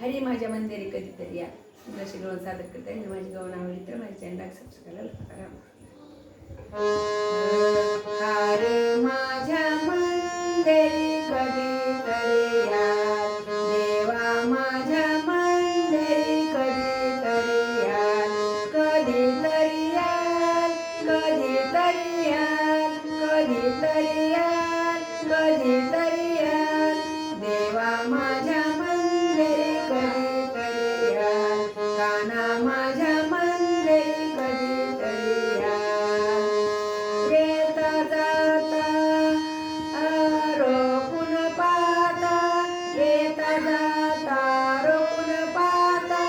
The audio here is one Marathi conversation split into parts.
हरी माझ्या मंदिरी कधीतरी या. जशी गवण सादर करता येईल. माझी गवण आवडली तर माझ्या चॅनलला सबस्क्राईब करा. हरी माझ्या मंदिरी कधीतरी या. देवा माझ्या मंदिरी कधीतरी या. कधीतरी या, कधीतरी या, कधीतरी या, कधीतरी या. देवा माझ्या मंदिरी कधीतरी या. कान्हा माझ्या मंदिरी कधीतरी या. येता जाता रोखून पाहता, येता जाता रोखून पाहता,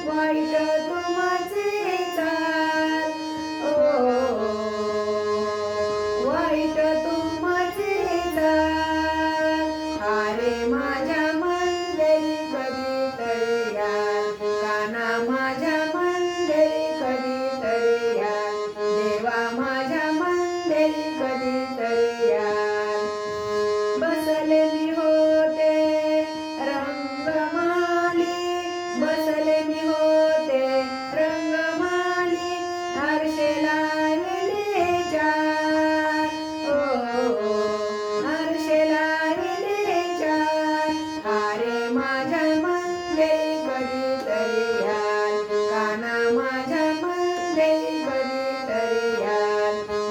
वाईट तुमची चाल, वाईट तुमची चाल. हरे माझ्या मंदिरी कधीतरी या. कान्हा माझ्या मंदिरी कधीतरी या. देवा माझ्या मंदिरी कधीतरी या. बसले मी होते रंगमाली, बसले मी होते रंगमाली, हर्षे लाविले चार, हर्षे लाविले चार. हरे माझ्या मंदिरी कधीतरी या. कान्हा माझ्या मंदिरी कधीतरी या.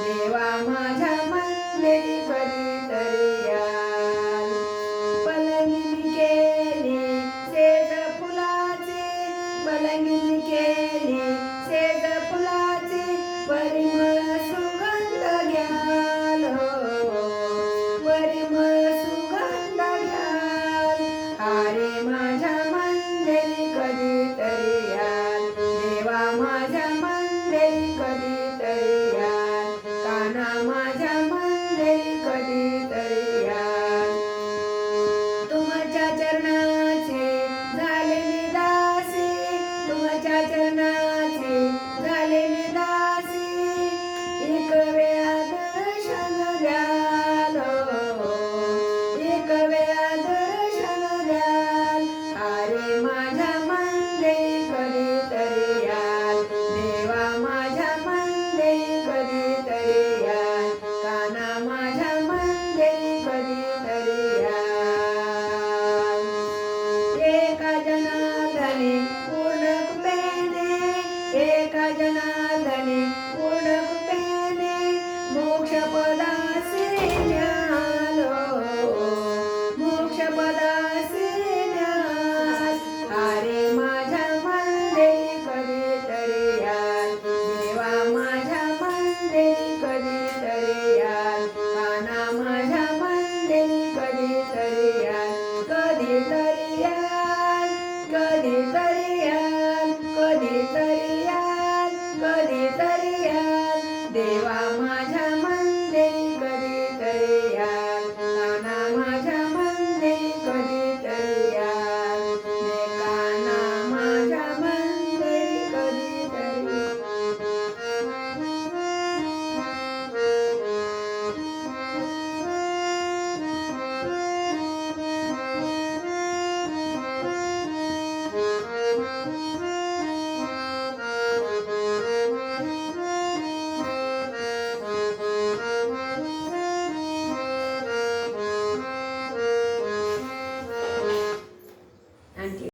देवा माझ्या मंदिरी कधीतरी या. पलंगिनी केली सेज फुलाची, पलंगिनी केली सेज फुलाची, परिमळ सुगंध घ्याल, परिमळ सुगंध घ्याल. हरे माझ्या मंदिरी कधीतरी या. देवा माझ्या मंदिरी कधीतरी या. कान्हा माझ्या मंदिरी कधीतरी या. तुमच्या चरणाची झाले मी दासी, तुमच्या चरणाची झाले मी दासी. एक वेळा दर्शन द्याल, एक वेळा दर्शन द्याल. हरे माझ्या मंदिरी कधीतरी या. देवा माझ्या मंदिरी कधीतरी या. कान्हा माझ्या मंदिरी कधीतरी या. एका जनार्दनी पूर्ण कृपेने, एका जना